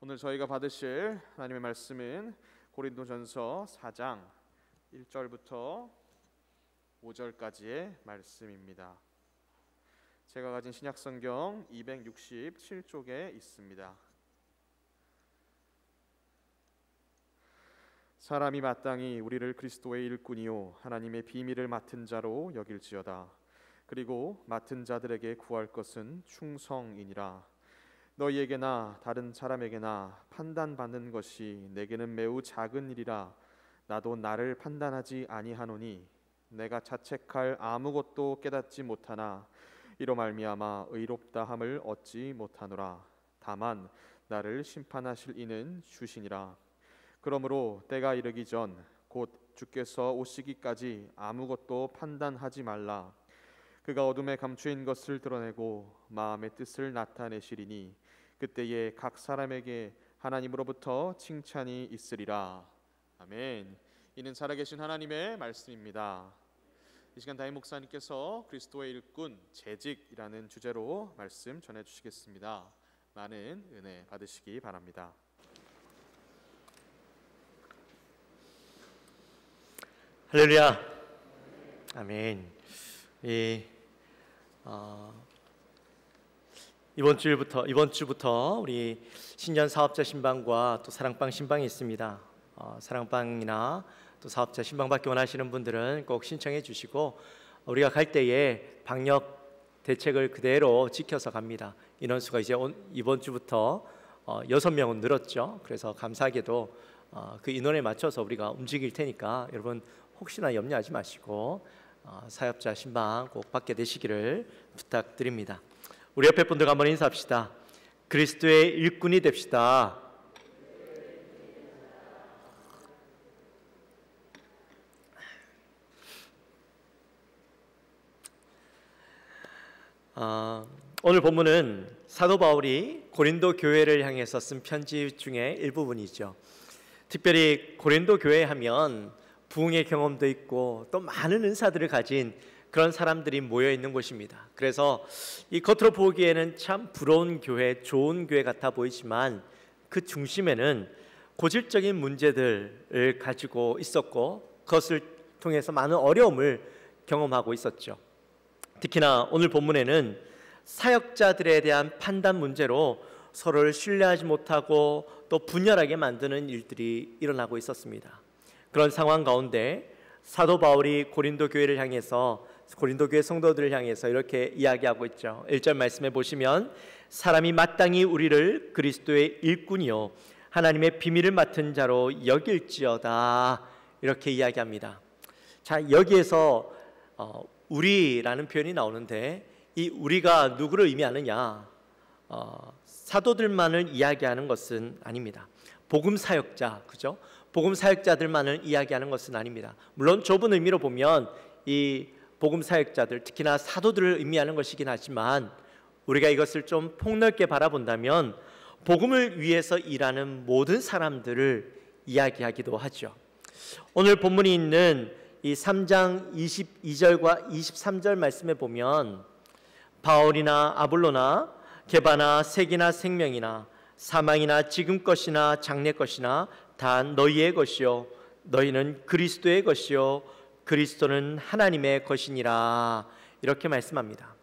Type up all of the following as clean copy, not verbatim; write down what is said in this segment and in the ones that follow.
오늘 저희가 받으실 하나님의 말씀은 고린도전서 4장 1절부터 5절까지의 말씀입니다. 제가 가진 신약성경 267쪽에 있습니다. 사람이 마땅히 우리를 그리스도의 일꾼이요 하나님의 비밀을 맡은 자로 여길지어다. 그리고 맡은 자들에게 구할 것은 충성이니라. 너희에게나 다른 사람에게나 판단받는 것이 내게는 매우 작은 일이라. 나도 나를 판단하지 아니하노니 내가 자책할 아무것도 깨닫지 못하나 이로 말미암아 의롭다함을 얻지 못하노라. 다만 나를 심판하실 이는 주시니라. 그러므로 때가 이르기 전 곧 주께서 오시기까지 아무것도 판단하지 말라. 그가 어둠에 감추인 것을 드러내고 마음의 뜻을 나타내시리니 그때에 각 사람에게 하나님으로부터 칭찬이 있으리라. 아멘. 이는 살아계신 하나님의 말씀입니다. 이 시간 담임 목사님께서 그리스도의 일꾼 재직이라는 주제로 말씀 전해주시겠습니다. 많은 은혜 받으시기 바랍니다. 할렐루야. 아멘. 이번 주부터 우리 신년 사업자 신방과 또 사랑방 신방이 있습니다. 사랑방이나 또 사업자 신방 받기 원하시는 분들은 꼭 신청해 주시고, 우리가 갈 때에 방역 대책을 그대로 지켜서 갑니다. 인원수가 이제 이번 주부터 6명은 늘었죠. 그래서 감사하게도 그 인원에 맞춰서 우리가 움직일 테니까 여러분 혹시나 염려하지 마시고 사업자 신방 꼭 받게 되시기를 부탁드립니다. 우리 옆에 분들과 한번 인사합시다. 그리스도의 일꾼이 됩시다. 오늘 본문은 사도 바울이 고린도 교회를 향해서 쓴 편지 중에 일부분이죠. 특별히 고린도 교회 하면 부흥의 경험도 있고 또 많은 은사들을 가진 그런 사람들이 모여 있는 곳입니다. 그래서 이 겉으로 보기에는 참 부러운 교회, 좋은 교회 같아 보이지만 그 중심에는 고질적인 문제들을 가지고 있었고 그것을 통해서 많은 어려움을 경험하고 있었죠. 특히나 오늘 본문에는 사역자들에 대한 판단 문제로 서로를 신뢰하지 못하고 또 분열하게 만드는 일들이 일어나고 있었습니다. 그런 상황 가운데 사도 바울이 고린도 교회를 향해서, 고린도 교회 성도들을 향해서 이렇게 이야기하고 있죠. 1절 말씀해 보시면 사람이 마땅히 우리를 그리스도의 일꾼이요 하나님의 비밀을 맡은 자로 여길지어다, 이렇게 이야기합니다. 자, 여기에서 우리라는 표현이 나오는데 이 우리가 누구를 의미하느냐? 사도들만을 이야기하는 것은 아닙니다. 복음 사역자, 그죠? 복음 사역자들만을 이야기하는 것은 아닙니다. 물론 좁은 의미로 보면 이 복음 사역자들, 특히나 사도들을 의미하는 것이긴 하지만 우리가 이것을 좀 폭넓게 바라본다면 복음을 위해서 일하는 모든 사람들을 이야기하기도 하죠. 오늘 본문이 있는 이 3장 22절과 23절 말씀에 보면 바울이나 아볼로나 게바나 색이나 생명이나 사망이나 지금 것이나 장래 것이나 다 너희의 것이요 너희는 그리스도의 것이요 그리스도는 하나님의 것이니라, 이렇게 말씀합니다.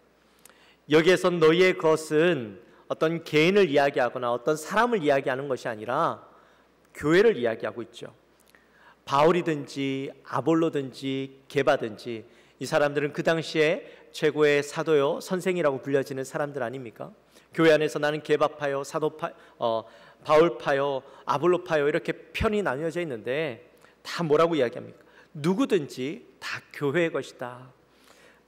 여기에서 너희의 것은 어떤 개인을 이야기하거나 어떤 사람을 이야기하는 것이 아니라 교회를 이야기하고 있죠. 바울이든지 아볼로든지 게바든지 이 사람들은 그 당시에 최고의 사도요 선생이라고 불려지는 사람들 아닙니까? 교회 안에서 나는 게바파요, 바울파요, 아볼로파요 이렇게 편이 나뉘어져 있는데 다 뭐라고 이야기합니까? 누구든지 다 교회의 것이다.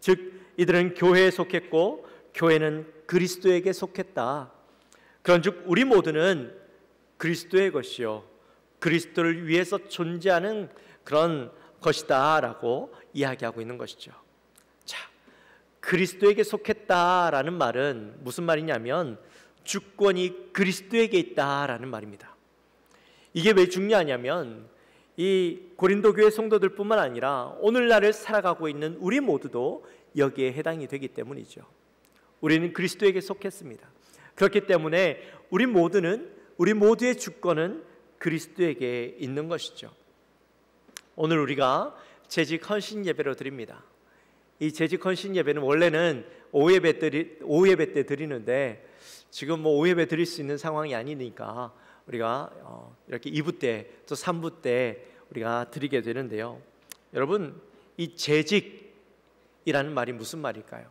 즉 이들은 교회에 속했고 교회는 그리스도에게 속했다. 그런즉 우리 모두는 그리스도의 것이요 그리스도를 위해서 존재하는 그런 것이다 라고 이야기하고 있는 것이죠. 자, 그리스도에게 속했다라는 말은 무슨 말이냐면 주권이 그리스도에게 있다라는 말입니다. 이게 왜 중요하냐면 이 고린도 교회 성도들뿐만 아니라 오늘날을 살아가고 있는 우리 모두도 여기에 해당이 되기 때문이죠. 우리는 그리스도에게 속했습니다. 그렇기 때문에 우리 모두는 우리 모두의 주권은 그리스도에게 있는 것이죠. 오늘 우리가 재직 헌신 예배로 드립니다. 이 재직 헌신 예배는 원래는 오후 예배 때 드리는데 지금 오후 예배 드릴 수 있는 상황이 아니니까 우리가 이렇게 2부 때 또 3부 때 우리가 드리게 되는데요. 여러분, 이 재직이라는 말이 무슨 말일까요?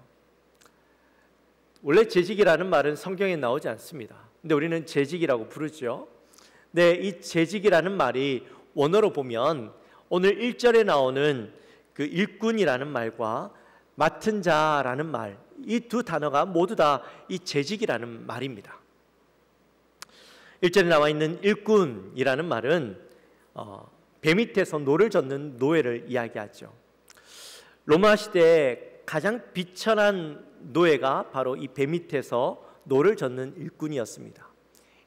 원래 재직이라는 말은 성경에 나오지 않습니다. 근데 우리는 재직이라고 부르죠. 근데 이 재직이라는 말이 원어로 보면 오늘 1절에 나오는 그 일꾼이라는 말과 맡은 자라는 말, 이 두 단어가 모두 다 이 재직이라는 말입니다. 1절에 나와 있는 일꾼이라는 말은 배 밑에서 노를 젓는 노예를 이야기하죠. 로마 시대에 가장 비천한 노예가 바로 이 배 밑에서 노를 젓는 일꾼이었습니다.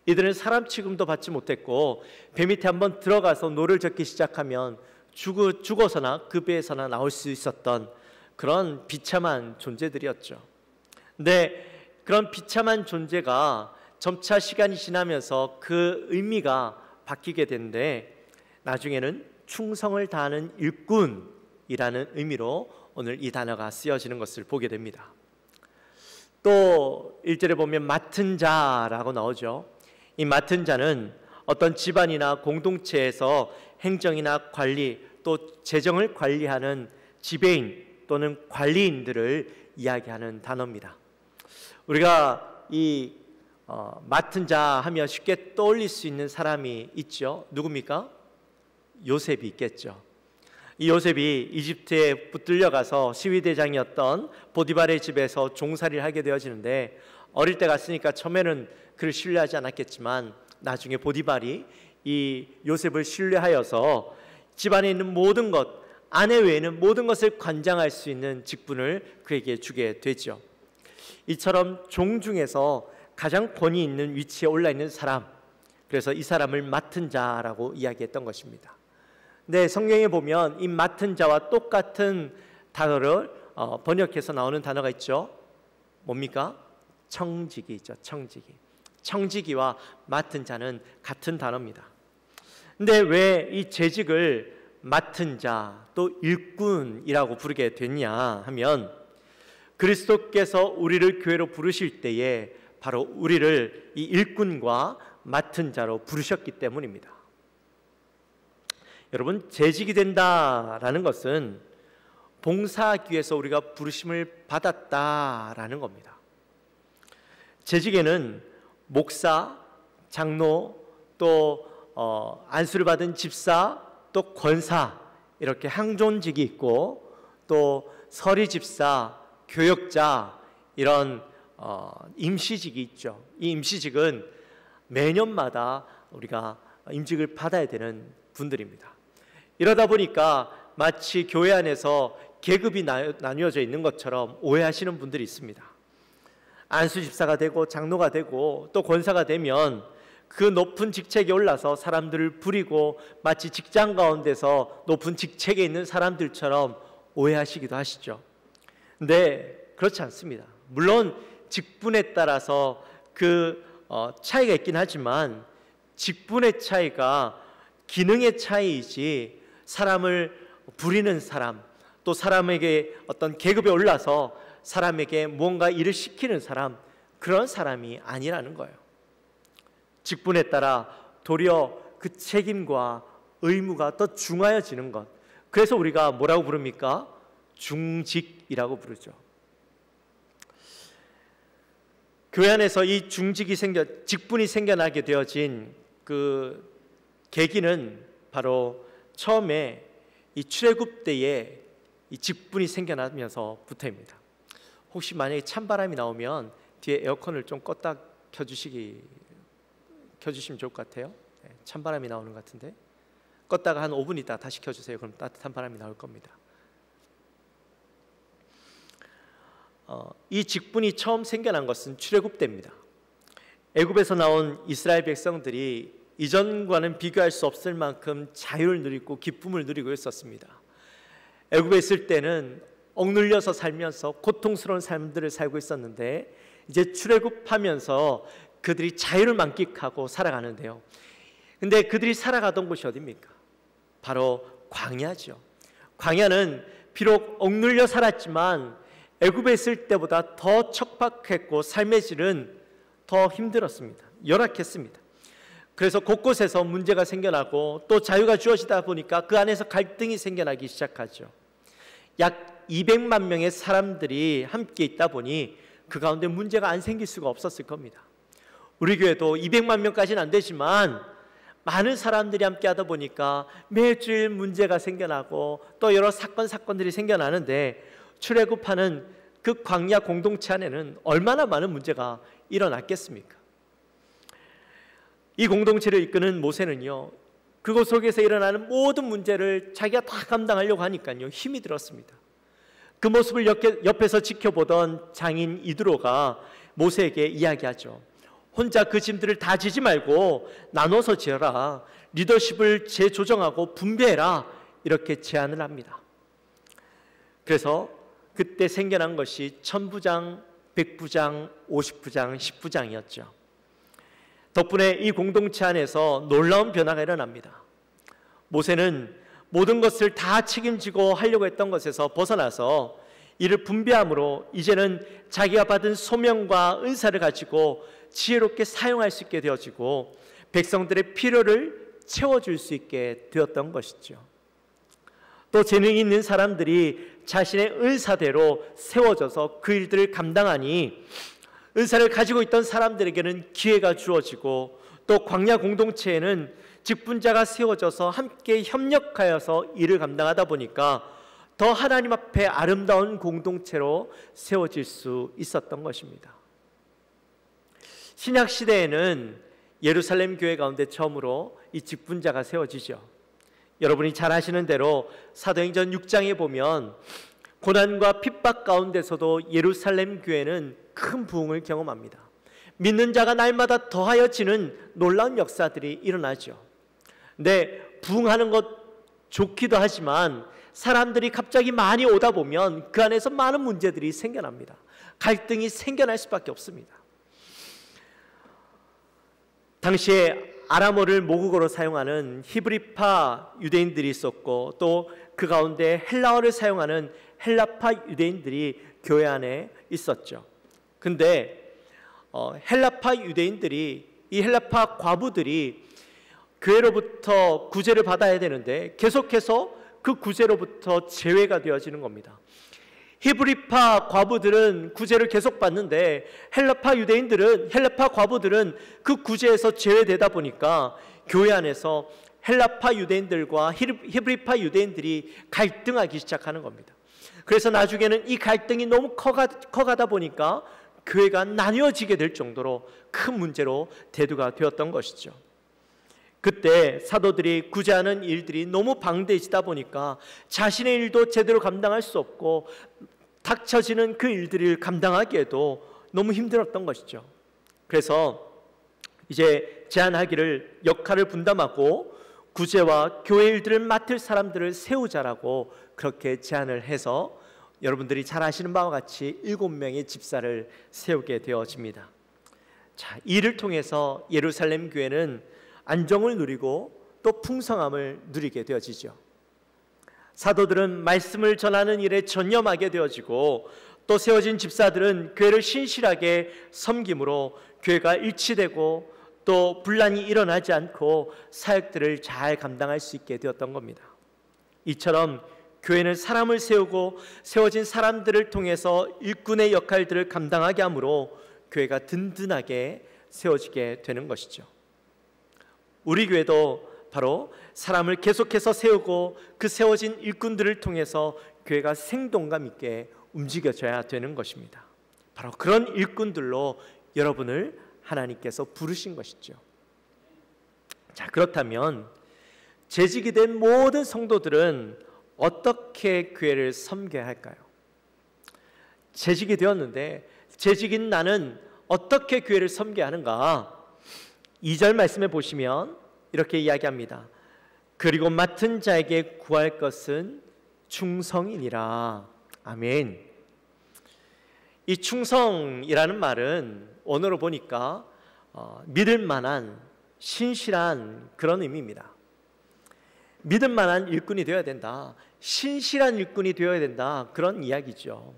이들은 사람 취급도 받지 못했고 배 밑에 한번 들어가서 노를 젓기 시작하면 죽어서나 그 배에서나 나올 수 있었던 그런 비참한 존재들이었죠. 근데 그런 비참한 존재가 점차 시간이 지나면서 그 의미가 바뀌게 되는데 나중에는 충성을 다하는 일꾼이라는 의미로 오늘 이 단어가 쓰여지는 것을 보게 됩니다. 또 1절에 보면 맡은 자라고 나오죠. 이 맡은 자는 어떤 집안이나 공동체에서 행정이나 관리 또 재정을 관리하는 지배인 또는 관리인들을 이야기하는 단어입니다. 우리가 이 맡은 자 하면 쉽게 떠올릴 수 있는 사람이 있죠. 누굽니까? 요셉이 있겠죠. 이 요셉이 이집트에 붙들려 가서 시위대장이었던 보디발의 집에서 종살이를 하게 되어지는데 어릴 때 갔으니까 처음에는 그를 신뢰하지 않았겠지만 나중에 보디발이 이 요셉을 신뢰하여서 집안에 있는 모든 것, 아내 외에는 모든 것을 관장할 수 있는 직분을 그에게 주게 되죠. 이처럼 종 중에서 가장 권위 있는 위치에 올라 있는 사람, 그래서 이 사람을 맡은 자라고 이야기했던 것입니다. 네, 성경에 보면 이 맡은 자와 똑같은 단어를 번역해서 나오는 단어가 있죠. 뭡니까? 청지기 있죠. 청지기. 청지기와 맡은 자는 같은 단어입니다. 근데 왜 이 재직을 맡은 자 또 일꾼이라고 부르게 됐냐 하면 그리스도께서 우리를 교회로 부르실 때에 바로 우리를 이 일꾼과 맡은 자로 부르셨기 때문입니다. 여러분, 재직이 된다라는 것은 봉사하기 위해서 우리가 부르심을 받았다라는 겁니다. 재직에는 목사, 장로, 또 안수를 받은 집사, 또 권사 이렇게 항존직이 있고 또 서리집사, 교역자 이런 임시직이 있죠. 이 임시직은 매년마다 우리가 임직을 받아야 되는 분들입니다. 이러다 보니까 마치 교회 안에서 계급이 나뉘어져 있는 것처럼 오해하시는 분들이 있습니다. 안수집사가 되고 장로가 되고 또 권사가 되면 그 높은 직책에 올라서 사람들을 부리고 마치 직장 가운데서 높은 직책에 있는 사람들처럼 오해하시기도 하시죠. 근데 그렇지 않습니다. 물론 직분에 따라서 그 차이가 있긴 하지만 직분의 차이가 기능의 차이이지 사람을 부리는 사람 또 사람에게 어떤 계급에 올라서 사람에게 무언가 일을 시키는 사람, 그런 사람이 아니라는 거예요. 직분에 따라 도리어 그 책임과 의무가 더 중하여지는 것, 그래서 우리가 뭐라고 부릅니까? 중직이라고 부르죠. 교회 안에서 이 직분이 생겨나게 되어진 그 계기는 바로 처음에 이 출애굽 때에 이 직분이 생겨나면서부터입니다. 혹시 만약에 찬바람이 나오면 뒤에 에어컨을 좀 껐다 켜주시면 좋을 것 같아요. 네, 찬바람이 나오는 것 같은데 껐다가 한 5분 있다 다시 켜주세요. 그럼 따뜻한 바람이 나올 겁니다. 이 직분이 처음 생겨난 것은 출애굽 때입니다. 애굽에서 나온 이스라엘 백성들이 이전과는 비교할 수 없을 만큼 자유를 누리고 기쁨을 누리고 있었습니다. 애굽에 있을 때는 억눌려서 살면서 고통스러운 삶들을 살고 있었는데 이제 출애굽하면서 그들이 자유를 만끽하고 살아가는데요. 근데 그들이 살아가던 곳이 어디입니까? 바로 광야죠. 광야는 비록 억눌려 살았지만 애굽에 있을 때보다 더 척박했고 삶의 질은 더 힘들었습니다. 열악했습니다. 그래서 곳곳에서 문제가 생겨나고 또 자유가 주어지다 보니까 그 안에서 갈등이 생겨나기 시작하죠. 약 200만 명의 사람들이 함께 있다 보니 그 가운데 문제가 안 생길 수가 없었을 겁니다. 우리 교회도 200만 명까지는 안 되지만 많은 사람들이 함께 하다 보니까 매주일 문제가 생겨나고 또 여러 사건들이 생겨나는데 출애굽하는 그 광야 공동체 안에는 얼마나 많은 문제가 일어났겠습니까? 이 공동체를 이끄는 모세는요, 그곳 속에서 일어나는 모든 문제를 자기가 다 감당하려고 하니까요, 힘이 들었습니다. 그 모습을 옆에서 지켜보던 장인 이드로가 모세에게 이야기하죠. 혼자 그 짐들을 다 지지 말고 나눠서 지어라. 리더십을 재조정하고 분배해라. 이렇게 제안을 합니다. 그래서 그때 생겨난 것이 1000부장, 100부장, 50부장, 10부장이었죠. 덕분에 이 공동체 안에서 놀라운 변화가 일어납니다. 모세는 모든 것을 다 책임지고 하려고 했던 것에서 벗어나서 이를 분배함으로 이제는 자기가 받은 소명과 은사를 가지고 지혜롭게 사용할 수 있게 되어지고 백성들의 필요를 채워줄 수 있게 되었던 것이죠. 또 재능이 있는 사람들이 자신의 은사대로 세워져서 그 일들을 감당하니 은사를 가지고 있던 사람들에게는 기회가 주어지고 또 광야 공동체에는 직분자가 세워져서 함께 협력하여서 일을 감당하다 보니까 더 하나님 앞에 아름다운 공동체로 세워질 수 있었던 것입니다. 신약 시대에는 예루살렘 교회 가운데 처음으로 이 직분자가 세워지죠. 여러분이 잘 아시는 대로 사도행전 6장에 보면 고난과 핍박 가운데서도 예루살렘 교회는 큰 부흥을 경험합니다. 믿는 자가 날마다 더하여지는 놀라운 역사들이 일어나죠. 근데 부흥하는 것 좋기도 하지만 사람들이 갑자기 많이 오다 보면 그 안에서 많은 문제들이 생겨납니다. 갈등이 생겨날 수밖에 없습니다. 당시에 아람어를 모국어로 사용하는 히브리파 유대인들이 있었고 또 그 가운데 헬라어를 사용하는 헬라파 유대인들이 교회 안에 있었죠. 근데 헬라파 유대인들이, 이 헬라파 과부들이 교회로부터 구제를 받아야 되는데 계속해서 그 구제로부터 제외가 되어지는 겁니다. 히브리파 과부들은 구제를 계속 받는데 헬라파 과부들은 그 구제에서 제외되다 보니까 교회 안에서 헬라파 유대인들과 히브리파 유대인들이 갈등하기 시작하는 겁니다. 그래서 나중에는 이 갈등이 너무 커가다 보니까 교회가 나뉘어지게 될 정도로 큰 문제로 대두가 되었던 것이죠. 그때 사도들이 구제하는 일들이 너무 방대해지다 보니까 자신의 일도 제대로 감당할 수 없고 닥쳐지는 그 일들을 감당하기에도 너무 힘들었던 것이죠. 그래서 이제 제안하기를 역할을 분담하고 구제와 교회 일들을 맡을 사람들을 세우자라고 그렇게 제안을 해서 여러분들이 잘 아시는 바와 같이 7명의 집사를 세우게 되어집니다. 자, 이를 통해서 예루살렘 교회는 안정을 누리고 또 풍성함을 누리게 되어지죠. 사도들은 말씀을 전하는 일에 전념하게 되어지고 또 세워진 집사들은 교회를 신실하게 섬김으로 교회가 일치되고 또 분란이 일어나지 않고 사역들을 잘 감당할 수 있게 되었던 겁니다. 이처럼 교회는 사람을 세우고 세워진 사람들을 통해서 일꾼의 역할들을 감당하게 하므로 교회가 든든하게 세워지게 되는 것이죠. 우리 교회도 바로 사람을 계속해서 세우고 그 세워진 일꾼들을 통해서 교회가 생동감 있게 움직여져야 되는 것입니다. 바로 그런 일꾼들로 여러분을 하나님께서 부르신 것이죠. 자, 그렇다면 재직이 된 모든 성도들은 어떻게 교회를 섬겨야 할까요? 재직이 되었는데 재직인 나는 어떻게 교회를 섬겨야 하는가? 2절 말씀에 보시면 이렇게 이야기합니다. 그리고 맡은 자에게 구할 것은 충성이니라. 아멘. 이 충성이라는 말은 언어로 보니까 믿을 만한 신실한 그런 의미입니다. 믿을 만한 일꾼이 되어야 된다, 신실한 일꾼이 되어야 된다, 그런 이야기죠.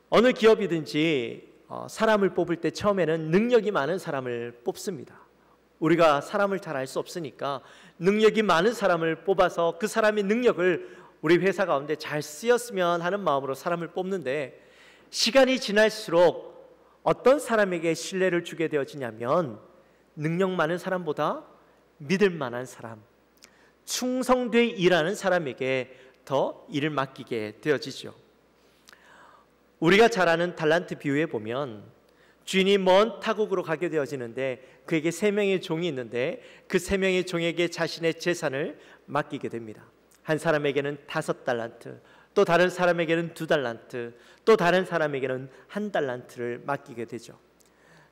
어느 기업이든지 사람을 뽑을 때 처음에는 능력이 많은 사람을 뽑습니다. 우리가 사람을 잘 알 수 없으니까 능력이 많은 사람을 뽑아서 그 사람의 능력을 우리 회사 가운데 잘 쓰였으면 하는 마음으로 사람을 뽑는데, 시간이 지날수록 어떤 사람에게 신뢰를 주게 되어지냐면 능력 많은 사람보다 믿을 만한 사람, 충성되이 일하는 사람에게 더 일을 맡기게 되어지죠. 우리가 잘 아는 달란트 비유에 보면 주인이 먼 타국으로 가게 되어지는데 그에게 3명의 종이 있는데 그 3명의 종에게 자신의 재산을 맡기게 됩니다. 한 사람에게는 5달란트, 또 다른 사람에게는 2달란트, 또 다른 사람에게는 1달란트를 맡기게 되죠.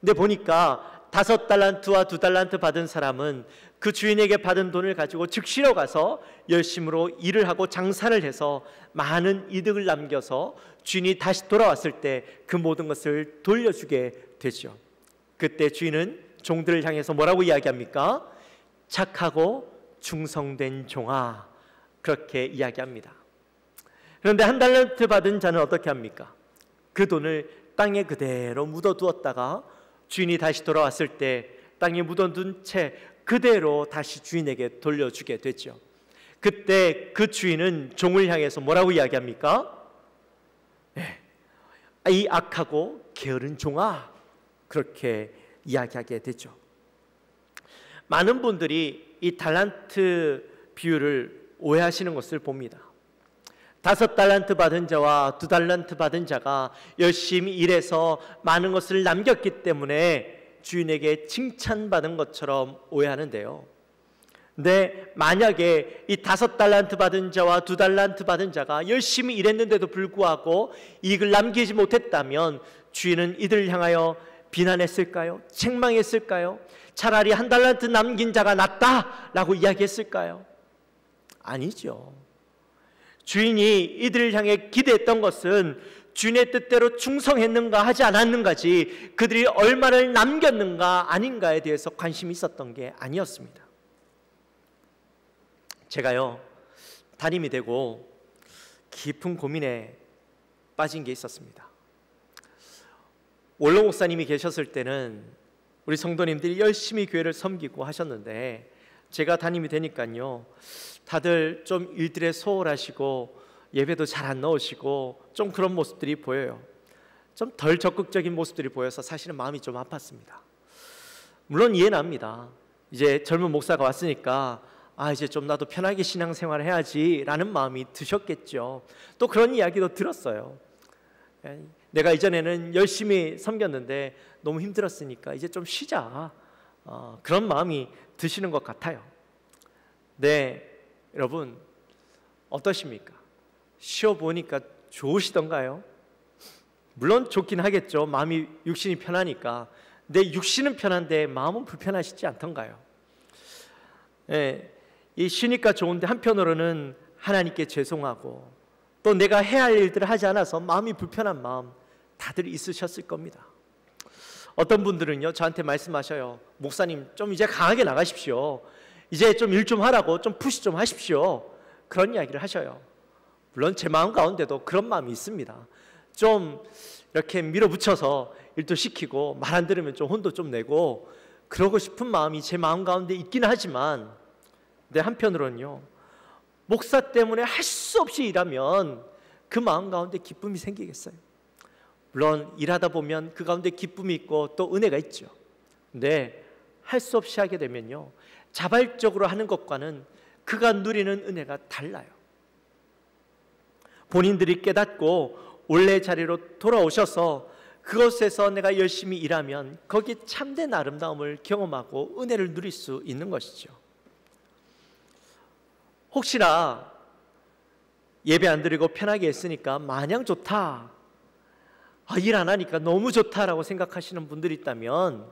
근데 보니까 5달란트와 2달란트 받은 사람은 그 주인에게 받은 돈을 가지고 즉시로 가서 열심으로 일을 하고 장사를 해서 많은 이득을 남겨서 주인이 다시 돌아왔을 때 그 모든 것을 돌려주게 되죠. 그때 주인은 종들을 향해서 뭐라고 이야기합니까? 착하고 충성된 종아, 그렇게 이야기합니다. 그런데 1달란트 받은 자는 어떻게 합니까? 그 돈을 땅에 그대로 묻어두었다가 주인이 다시 돌아왔을 때 땅에 묻어둔 채 그대로 다시 주인에게 돌려주게 되죠. 그때 그 주인은 종을 향해서 뭐라고 이야기합니까? 이 악하고 게으른 종아, 그렇게 이야기하게 되죠. 많은 분들이 이 달란트 비유를 오해하시는 것을 봅니다. 5달란트 받은 자와 2달란트 받은 자가 열심히 일해서 많은 것을 남겼기 때문에 주인에게 칭찬받은 것처럼 오해하는데요. 근데 만약에 이 5달란트 받은 자와 2달란트 받은 자가 열심히 일했는데도 불구하고 이익을 남기지 못했다면 주인은 이들을 향하여 비난했을까요? 책망했을까요? 차라리 1달란트 남긴 자가 낫다라고 이야기했을까요? 아니죠. 주인이 이들을 향해 기대했던 것은 주인의 뜻대로 충성했는가 하지 않았는가지, 그들이 얼마를 남겼는가 아닌가에 대해서 관심이 있었던 게 아니었습니다. 제가요, 담임이 되고 깊은 고민에 빠진 게 있었습니다. 원로 목사님이 계셨을 때는 우리 성도님들이 열심히 교회를 섬기고 하셨는데, 제가 담임이 되니까요, 다들 좀 일들에 소홀하시고 예배도 잘 안 나오시고 좀 그런 모습들이 보여요. 좀 덜 적극적인 모습들이 보여서 사실은 마음이 좀 아팠습니다. 물론 이해는 합니다. 이제 젊은 목사가 왔으니까 이제 좀 나도 편하게 신앙생활을 해야지 라는 마음이 드셨겠죠. 또 그런 이야기도 들었어요. 내가 이전에는 열심히 섬겼는데 너무 힘들었으니까 이제 좀 쉬자, 그런 마음이 드시는 것 같아요. 네, 여러분 어떠십니까? 쉬어보니까 좋으시던가요? 물론 좋긴 하겠죠. 마음이, 육신이 편하니까. 내 육신은 편한데 마음은 불편하시지 않던가요? 이 쉬니까 좋은데 한편으로는 하나님께 죄송하고 또 내가 해야 할 일들을 하지 않아서 마음이 불편한 마음 다들 있으셨을 겁니다. 어떤 분들은요, 저한테 말씀하셔요. 목사님, 좀 이제 강하게 나가십시오. 이제 좀 일 좀 하라고, 좀 푸시 좀 하십시오. 그런 이야기를 하셔요. 물론 제 마음 가운데도 그런 마음이 있습니다. 좀 이렇게 밀어붙여서 일도 시키고 말 안 들으면 좀 혼도 좀 내고 그러고 싶은 마음이 제 마음 가운데 있긴 하지만, 내 한편으로는요, 목사 때문에 할 수 없이 일하면 그 마음 가운데 기쁨이 생기겠어요? 물론 일하다 보면 그 가운데 기쁨이 있고 또 은혜가 있죠. 근데 할 수 없이 하게 되면요, 자발적으로 하는 것과는 그가 누리는 은혜가 달라요. 본인들이 깨닫고 원래 자리로 돌아오셔서 그것에서 내가 열심히 일하면 거기에 참된 아름다움을 경험하고 은혜를 누릴 수 있는 것이죠. 혹시나 예배 안 드리고 편하게 했으니까 마냥 좋다, 일 안 하니까 너무 좋다라고 생각하시는 분들이 있다면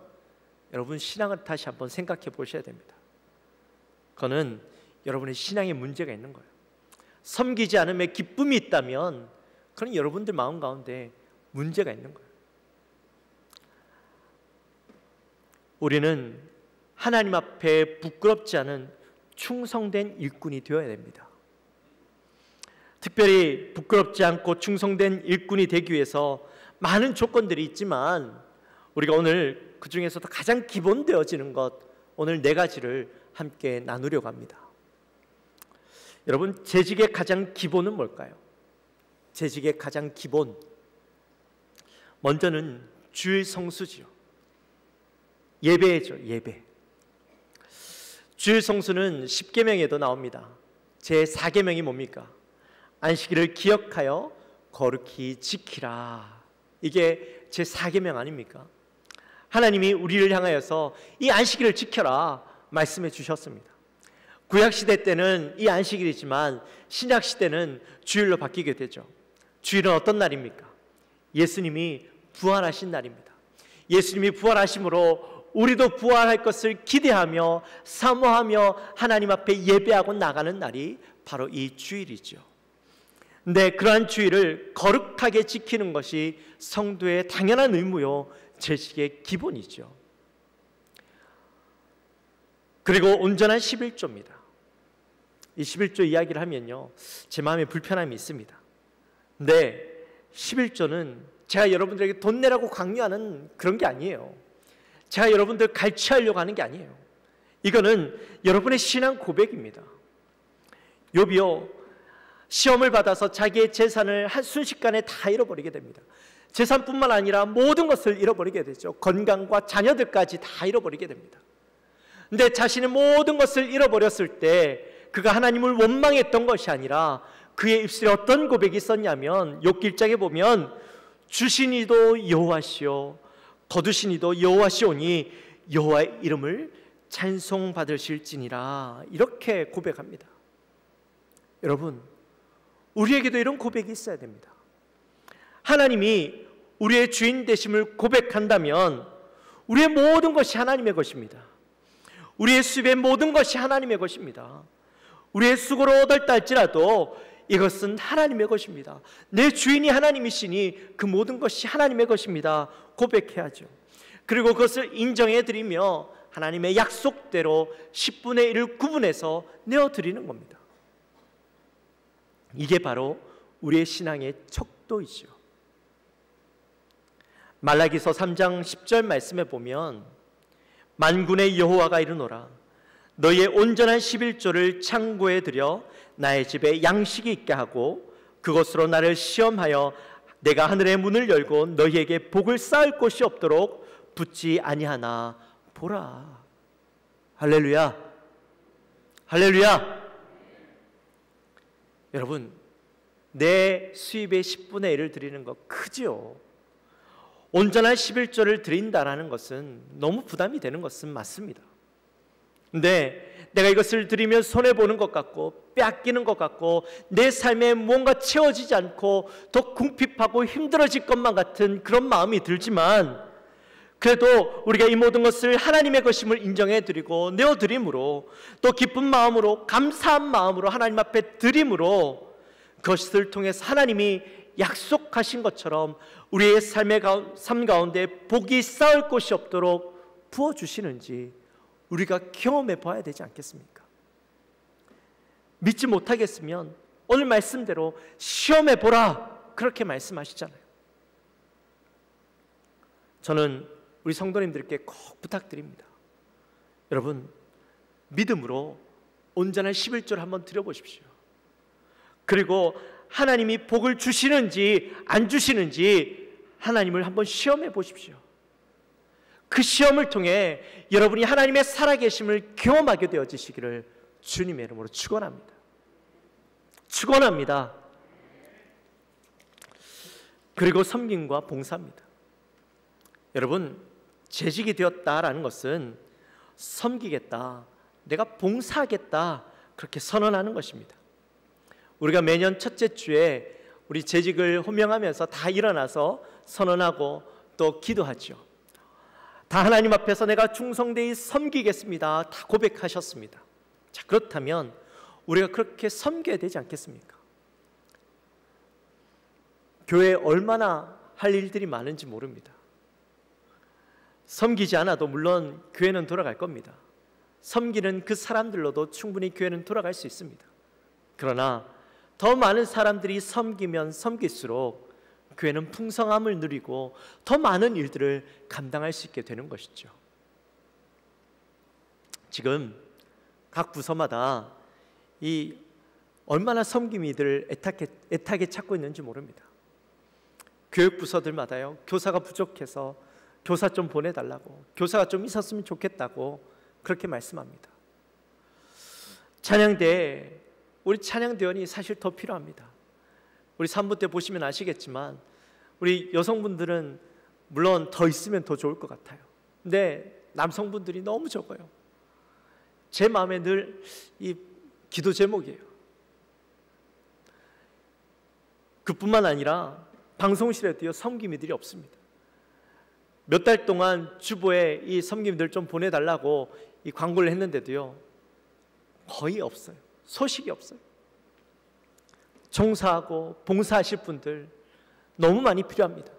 여러분 신앙을 다시 한번 생각해 보셔야 됩니다. 그거는 여러분의 신앙에 문제가 있는 거예요. 섬기지 않음에 기쁨이 있다면 그건 여러분들 마음 가운데 문제가 있는 거예요. 우리는 하나님 앞에 부끄럽지 않은 충성된 일꾼이 되어야 됩니다. 특별히 부끄럽지 않고 충성된 일꾼이 되기 위해서 많은 조건들이 있지만 우리가 오늘 그 중에서도 가장 기본되어지는 것, 오늘 4가지를 함께 나누려고 합니다. 여러분, 재직의 가장 기본은 뭘까요? 재직의 가장 기본, 먼저는 주일 성수지요. 예배죠, 예배. 주일 성수는 10계명에도 나옵니다. 제 4계명이 뭡니까? 안식일을 기억하여 거룩히 지키라. 이게 제 4계명 아닙니까? 하나님이 우리를 향하여서 이 안식일을 지켜라 말씀해 주셨습니다. 구약시대 때는 이 안식일이지만 신약시대는 주일로 바뀌게 되죠. 주일은 어떤 날입니까? 예수님이 부활하신 날입니다. 예수님이 부활하심으로 우리도 부활할 것을 기대하며 사모하며 하나님 앞에 예배하고 나가는 날이 바로 이 주일이죠. 근데 그러한 주일을 거룩하게 지키는 것이 성도의 당연한 의무요, 재직의 기본이죠. 그리고 온전한 11조입니다. 이 11조 이야기를 하면요, 제 마음에 불편함이 있습니다. 근데 11조는 제가 여러분들에게 돈 내라고 강요하는 그런 게 아니에요. 제가 여러분들 갈취하려고 하는 게 아니에요. 이거는 여러분의 신앙 고백입니다. 욥이요, 시험을 받아서 자기의 재산을 한순식간에 다 잃어버리게 됩니다. 재산뿐만 아니라 모든 것을 잃어버리게 되죠. 건강과 자녀들까지 다 잃어버리게 됩니다. 근데 자신의 모든 것을 잃어버렸을 때 그가 하나님을 원망했던 것이 아니라 그의 입술에 어떤 고백이 있었냐면, 욥기 1장에 보면 주신 이도 여호와시오 거두신 이도 여호와시오니 여호와의 이름을 찬송받으실지니라, 이렇게 고백합니다. 여러분, 우리에게도 이런 고백이 있어야 됩니다. 하나님이 우리의 주인 되심을 고백한다면 우리의 모든 것이 하나님의 것입니다. 우리의 수입의 모든 것이 하나님의 것입니다. 우리의 수고로 얻었다 할지라도 이것은 하나님의 것입니다. 내 주인이 하나님이시니 그 모든 것이 하나님의 것입니다. 고백해야죠. 그리고 그것을 인정해 드리며 하나님의 약속대로 10분의 1을 구분해서 내어드리는 겁니다. 이게 바로 우리의 신앙의 척도이죠. 말라기서 3장 10절 말씀에 보면 만군의 여호와가 이르노라, 너희의 온전한 11조를 창고에 들여 나의 집에 양식이 있게 하고 그것으로 나를 시험하여 내가 하늘의 문을 열고 너희에게 복을 쌓을 곳이 없도록 붙지 아니하나 보라. 할렐루야, 할렐루야. 여러분, 내 수입의 10분의 1을 드리는 거 크지요. 온전한 11조를 드린다라는 것은 너무 부담이 되는 것은 맞습니다. 근데 내가 이것을 드리면 손해보는 것 같고 빼앗기는 것 같고 내 삶에 뭔가 채워지지 않고 더 궁핍하고 힘들어질 것만 같은 그런 마음이 들지만, 그래도 우리가 이 모든 것을 하나님의 것임을 인정해 드리고 내어드림으로, 또 기쁜 마음으로 감사한 마음으로 하나님 앞에 드림으로, 그것을 통해서 하나님이 약속하신 것처럼 우리의 삶 가운데 복이 쌓을 곳이 없도록 부어주시는지 우리가 경험해 봐야 되지 않겠습니까? 믿지 못하겠으면 오늘 말씀대로 시험해 보라, 그렇게 말씀하시잖아요. 저는 우리 성도님들께 꼭 부탁드립니다. 여러분, 믿음으로 온전한 11조를 한번 드려보십시오. 그리고 하나님이 복을 주시는지 안 주시는지 하나님을 한번 시험해 보십시오. 그 시험을 통해 여러분이 하나님의 살아계심을 경험하게 되어지시기를 주님의 이름으로 축원합니다. 축원합니다. 그리고 섬김과 봉사입니다. 여러분, 재직이 되었다라는 것은 섬기겠다, 내가 봉사하겠다, 그렇게 선언하는 것입니다. 우리가 매년 첫째 주에 우리 재직을 호명하면서 다 일어나서 선언하고 또 기도하죠. 다 하나님 앞에서 내가 충성되이 섬기겠습니다, 다 고백하셨습니다. 자, 그렇다면 우리가 그렇게 섬겨야 되지 않겠습니까? 교회에 얼마나 할 일들이 많은지 모릅니다. 섬기지 않아도 물론 교회는 돌아갈 겁니다. 섬기는 그 사람들로도 충분히 교회는 돌아갈 수 있습니다. 그러나 더 많은 사람들이 섬기면 섬길수록 교회는 풍성함을 누리고 더 많은 일들을 감당할 수 있게 되는 것이죠. 지금 각 부서마다 이 얼마나 섬김이들을 애타게 찾고 있는지 모릅니다. 교육부서들마다요, 교사가 부족해서 교사 좀 보내달라고, 교사가 좀 있었으면 좋겠다고 그렇게 말씀합니다. 찬양대에 우리 찬양대원이 사실 더 필요합니다. 우리 3부 때 보시면 아시겠지만 우리 여성분들은 물론 더 있으면 더 좋을 것 같아요. 근데 남성분들이 너무 적어요. 제 마음에 늘 이 기도 제목이에요. 그뿐만 아니라 방송실에도요, 섬김이들이 없습니다. 몇 달 동안 주보에 이 섬김이들 좀 보내달라고 이 광고를 했는데도요, 거의 없어요. 소식이 없어요. 종사하고 봉사하실 분들 너무 많이 필요합니다.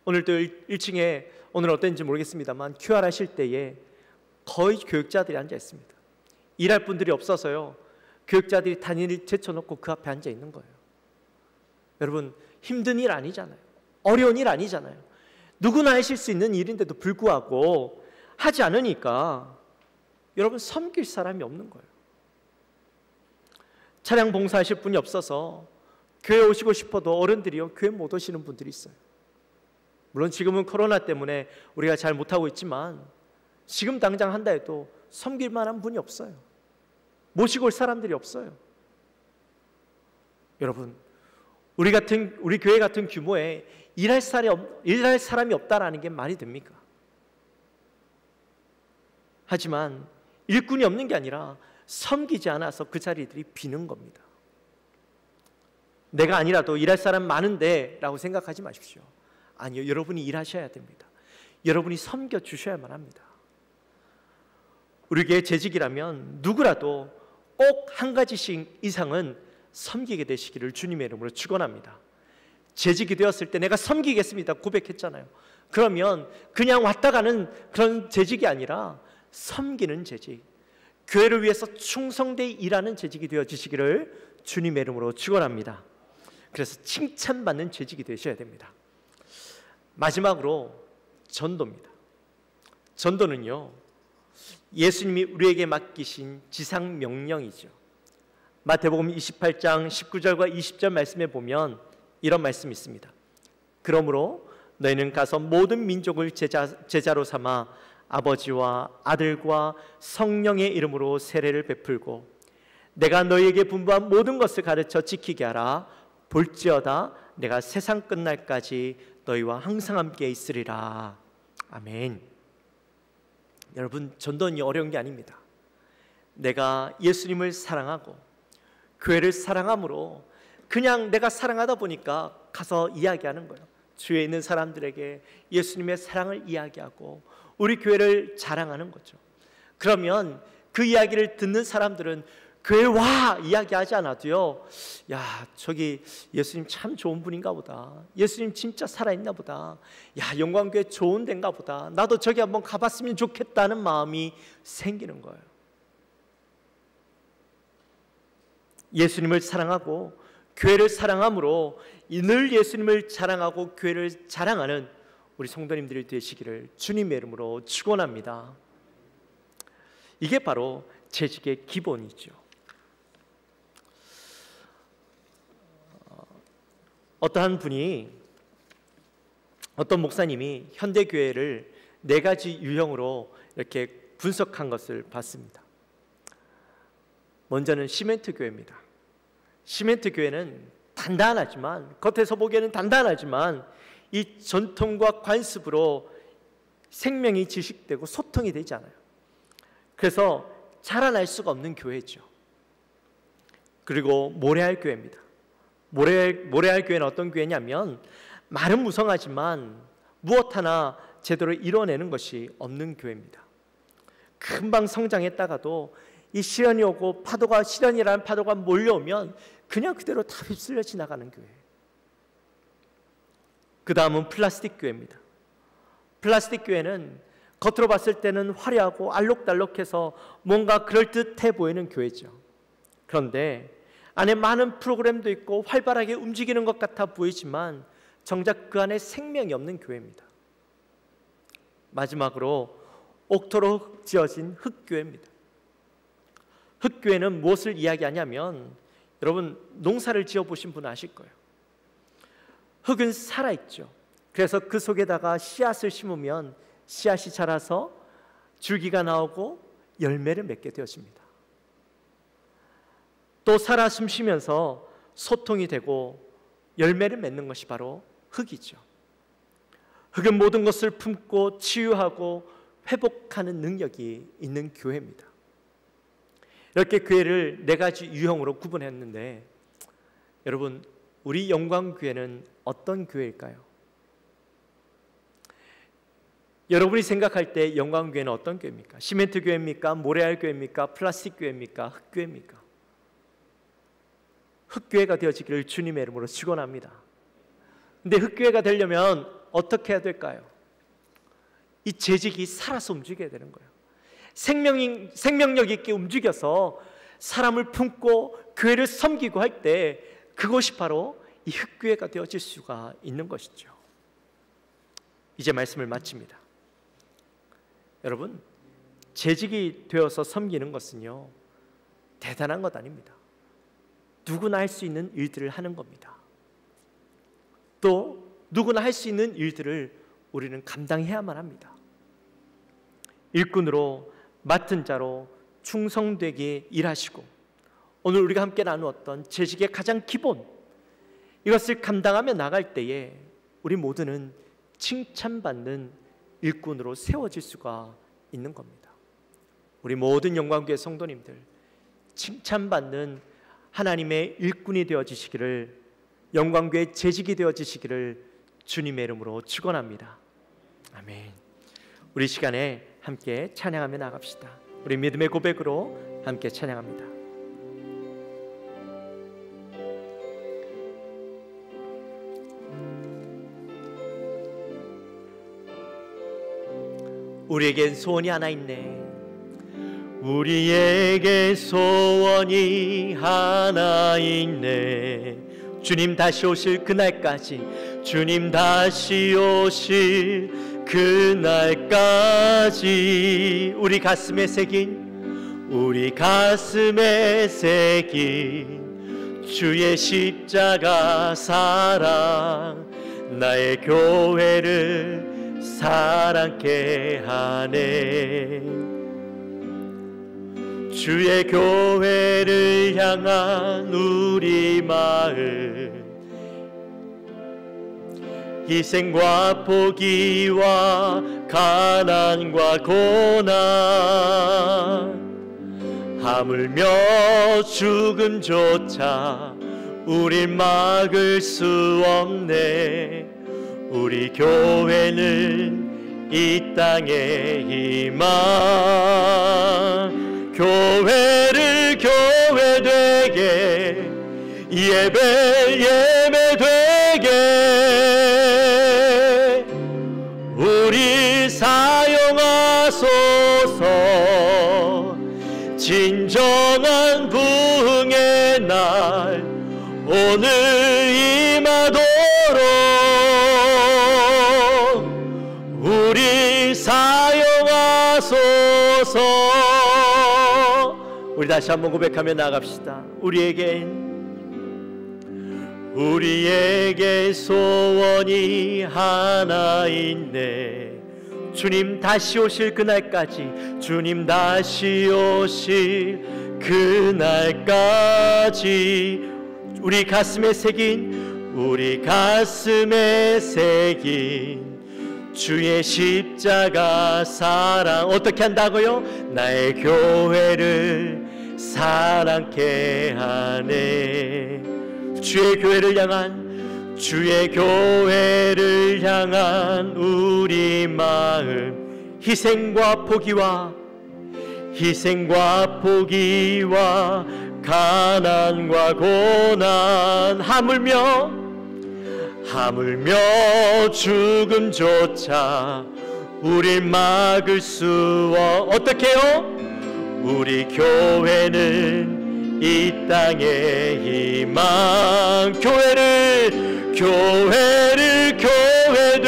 오늘도 1층에 오늘 어땠는지 모르겠습니다만 QR 하실 때에 거의 교육자들이 앉아 있습니다. 일할 분들이 없어서요, 교육자들이 단일을 제쳐놓고 그 앞에 앉아 있는 거예요. 여러분, 힘든 일 아니잖아요. 어려운 일 아니잖아요. 누구나 하실 수 있는 일인데도 불구하고 하지 않으니까 여러분, 섬길 사람이 없는 거예요. 차량 봉사하실 분이 없어서 교회 오시고 싶어도 어른들이요, 교회 못 오시는 분들이 있어요. 물론 지금은 코로나 때문에 우리가 잘 못하고 있지만 지금 당장 한다 해도 섬길 만한 분이 없어요. 모시고 올 사람들이 없어요. 여러분, 우리 교회 같은 규모에 일할 사람이 없다라는 게 말이 됩니까? 하지만 일꾼이 없는 게 아니라 섬기지 않아서 그 자리들이 비는 겁니다. 내가 아니라도 일할 사람 많은데 라고 생각하지 마십시오. 아니요, 여러분이 일하셔야 됩니다. 여러분이 섬겨 주셔야만 합니다. 우리 교회 재직이라면 누구라도 꼭 한 가지씩 이상은 섬기게 되시기를 주님의 이름으로 축원합니다. 재직이 되었을 때 내가 섬기겠습니다 고백했잖아요. 그러면 그냥 왔다 가는 그런 재직이 아니라 섬기는 재직, 교회를 위해서 충성되이 일하는 재직이 되어지시기를 주님의 이름으로 축원합니다. 그래서 칭찬받는 재직이 되셔야 됩니다. 마지막으로 전도입니다. 전도는요, 예수님이 우리에게 맡기신 지상 명령이죠. 마태복음 28장 19절과 20절 말씀에 보면 이런 말씀이 있습니다. 그러므로 너희는 가서 모든 민족을 제자로 삼아 아버지와 아들과 성령의 이름으로 세례를 베풀고 내가 너희에게 분부한 모든 것을 가르쳐 지키게 하라. 볼지어다 내가 세상 끝날까지 너희와 항상 함께 있으리라. 아멘. 여러분, 전도는 어려운 게 아닙니다. 내가 예수님을 사랑하고 교회를 사랑함으로 그냥 내가 사랑하다 보니까 가서 이야기하는 거예요. 주위에 있는 사람들에게 예수님의 사랑을 이야기하고 우리 교회를 자랑하는 거죠. 그러면 그 이야기를 듣는 사람들은 교회 와! 이야기하지 않아도요, 야, 저기 예수님 참 좋은 분인가 보다. 예수님 진짜 살아있나 보다. 야, 영광교회 좋은 데인가 보다. 나도 저기 한번 가봤으면 좋겠다는 마음이 생기는 거예요. 예수님을 사랑하고 교회를 사랑함으로 늘 예수님을 자랑하고 교회를 자랑하는 우리 성도님들이 되시기를 주님의 이름으로 축원합니다. 이게 바로 재직의 기본이죠. 어떤 목사님이 현대교회를 4가지 유형으로 이렇게 분석한 것을 봤습니다. 먼저는 시멘트 교회입니다. 시멘트 교회는 단단하지만, 겉에서 보기에는 단단하지만 이 전통과 관습으로 생명이 지식되고 소통이 되지 않아요. 그래서 자라날 수가 없는 교회죠. 그리고 모래알 교회입니다. 모래알 교회는 어떤 교회냐면 말은 무성하지만 무엇 하나 제대로 이뤄내는 것이 없는 교회입니다. 금방 성장했다가도 이 시련이 오고 시련이라는 파도가 몰려오면 그냥 그대로 다 휩쓸려 지나가는 교회. 그 다음은 플라스틱 교회입니다. 플라스틱 교회는 겉으로 봤을 때는 화려하고 알록달록해서 뭔가 그럴듯해 보이는 교회죠. 그런데 안에 많은 프로그램도 있고 활발하게 움직이는 것 같아 보이지만 정작 그 안에 생명이 없는 교회입니다. 마지막으로 옥토로 지어진 흙교회입니다. 흙교회는 무엇을 이야기하냐면, 여러분 농사를 지어보신 분은 아실 거예요. 흙은 살아있죠. 그래서 그 속에다가 씨앗을 심으면 씨앗이 자라서 줄기가 나오고 열매를 맺게 되어집니다. 또 살아 숨쉬면서 소통이 되고 열매를 맺는 것이 바로 흙이죠. 흙은 모든 것을 품고 치유하고 회복하는 능력이 있는 교회입니다. 이렇게 교회를 4가지 유형으로 구분했는데, 여러분 우리 영광교회는 어떤 교회일까요? 여러분이 생각할 때 영광교회는 어떤 교회입니까? 시멘트 교회입니까? 모래알 교회입니까? 플라스틱 교회입니까? 흙교회입니까? 흙교회가 되어지기를 주님의 이름으로 축원합니다. 근데 흙교회가 되려면 어떻게 해야 될까요? 이 재직이 살아서 움직여야 되는 거예요. 생명력 있게 움직여서 사람을 품고 교회를 섬기고 할 때 그것이 바로 이 흙교회가 되어질 수가 있는 것이죠. 이제 말씀을 마칩니다. 여러분, 재직이 되어서 섬기는 것은요, 대단한 것 아닙니다. 누구나 할 수 있는 일들을 하는 겁니다. 또 누구나 할 수 있는 일들을 우리는 감당해야만 합니다. 일꾼으로, 맡은 자로 충성되게 일하시고, 오늘 우리가 함께 나누었던 재직의 가장 기본, 이것을 감당하며 나갈 때에 우리 모두는 칭찬받는 일꾼으로 세워질 수가 있는 겁니다. 우리 모든 영광교회 성도님들, 칭찬받는 하나님의 일꾼이 되어지시기를, 영광교회 재직이 되어지시기를 주님의 이름으로 축원합니다. 아멘. 우리 시간에 함께 찬양하며 나갑시다. 우리 믿음의 고백으로 함께 찬양합니다. 우리에겐 소원이 하나 있네. 우리에게 소원이 하나 있네. 주님 다시 오실 그날까지, 주님 다시 오실 그날까지 우리 가슴에 새긴 주의 십자가 사랑, 나의 교회를 사랑케 하네. 주의 교회를 향한 우리 마음, 희생과 포기와 가난과 고난, 하물며 죽음조차 우릴 막을 수 없네. 우리 교회는 이 땅의 희망, 교회를 교회되게, 예배되게 우리 사용하소서. 진정한 부흥의 날 오늘 임하도록 우리 사용하소서. 우리 다시 한번 고백하며 나갑시다. 우리에게 소원이 하나 있네. 주님 다시 오실 그날까지, 주님 다시 오실 그날까지 우리 가슴에 새긴 주의 십자가 사랑, 어떻게 한다고요? 나의 교회를 사랑케 하네. 주의 교회를 향한 우리 마음, 희생과 포기와 가난과 고난, 하물며 죽음조차 우릴 막을 수 어떻게요? 우리 교회는 이 땅의 희망. 교회를 교회되게,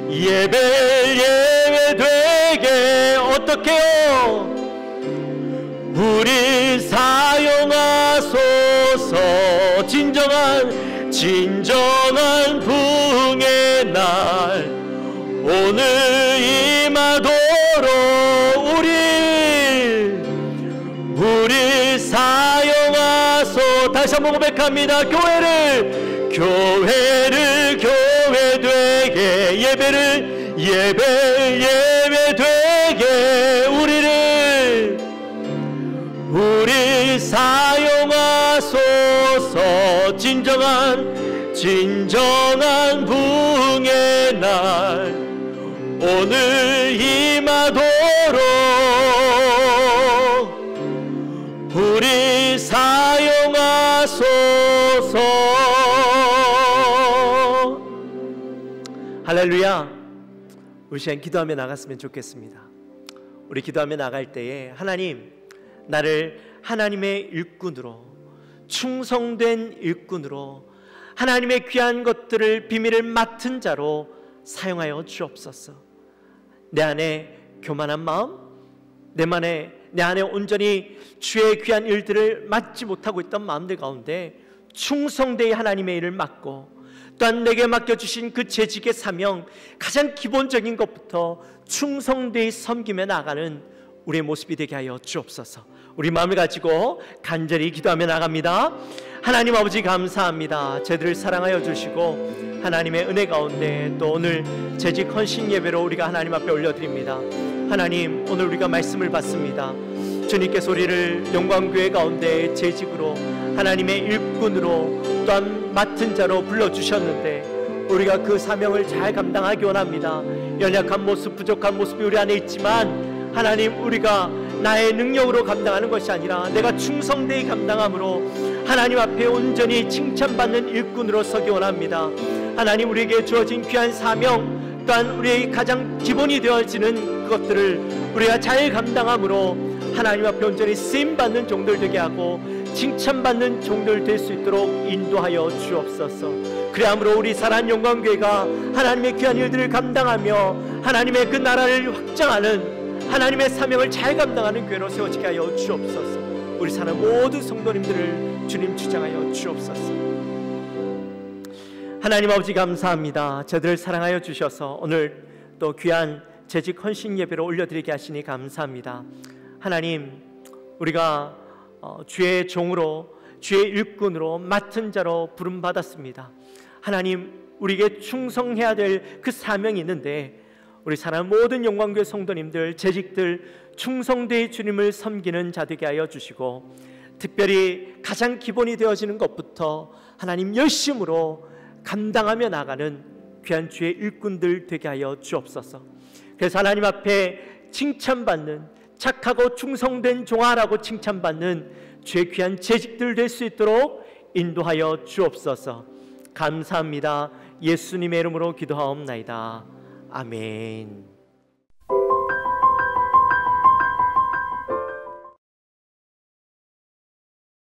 예배되게 어떻게요? 우리 사용하소서. 진정한 부흥의 날 오늘 임하도록 우리 사용하소. 다시 한번 고백합니다. 교회를 교회되게, 예배되게 우리 사용하소서. 진정한 부흥의 날 오늘 임하도록 우리 사용하소서. 할렐루야. 우리 시간 기도하며 나갔으면 좋겠습니다. 우리 기도하며 나갈 때에 하나님, 나를 하나님의 일꾼으로, 충성된 일꾼으로, 하나님의 귀한 것들을, 비밀을 맡은 자로 사용하여 주옵소서. 내 안에 교만한 마음, 내 안에 온전히 주의 귀한 일들을 맡지 못하고 있던 마음들 가운데 충성되이 하나님의 일을 맡고, 또한 내게 맡겨주신 그 재직의 사명, 가장 기본적인 것부터 충성되이 섬기며 나가는 우리의 모습이 되게 하여 주옵소서. 우리 마음을 가지고 간절히 기도하며 나갑니다. 하나님 아버지, 감사합니다. 저희들을 사랑하여 주시고 하나님의 은혜 가운데 또 오늘 재직 헌신 예배로 우리가 하나님 앞에 올려드립니다. 하나님, 오늘 우리가 말씀을 받습니다. 주님께서 우리를 영광교회 가운데 재직으로, 하나님의 일꾼으로, 또한 맡은 자로 불러주셨는데 우리가 그 사명을 잘 감당하기 원합니다. 연약한 모습, 부족한 모습이 우리 안에 있지만 하나님, 우리가 나의 능력으로 감당하는 것이 아니라 내가 충성되이 감당함으로 하나님 앞에 온전히 칭찬받는 일꾼으로 서기 원합니다. 하나님, 우리에게 주어진 귀한 사명, 또한 우리의 가장 기본이 되어지는 그것들을 우리가 잘 감당함으로 하나님 앞에 온전히 쓰임받는 종들 되게 하고 칭찬받는 종들 될 수 있도록 인도하여 주옵소서. 그래야므로 우리 사랑하는 영광교회가 하나님의 귀한 일들을 감당하며 하나님의 그 나라를 확장하는, 하나님의 사명을 잘 감당하는 교회로 세워지게 하여 주옵소서. 우리 사는 모든 성도님들을 주님 주장하여 주옵소서. 하나님 아버지, 감사합니다. 저들을 사랑하여 주셔서 오늘 또 귀한 재직 헌신 예배로 올려드리게 하시니 감사합니다. 하나님, 우리가 주의 종으로, 주의 일꾼으로, 맡은 자로 부름받았습니다. 하나님, 우리에게 충성해야 될 그 사명이 있는데 우리 사랑하는 모든 영광교회 성도님들, 재직들 충성되이 주님을 섬기는 자 되게 하여 주시고, 특별히 가장 기본이 되어지는 것부터 하나님 열심으로 감당하며 나가는 귀한 주의 일꾼들 되게 하여 주옵소서. 그래서 하나님 앞에 칭찬받는, 착하고 충성된 종아라고 칭찬받는 주의 귀한 재직들 될 수 있도록 인도하여 주옵소서. 감사합니다. 예수님의 이름으로 기도하옵나이다. 아멘.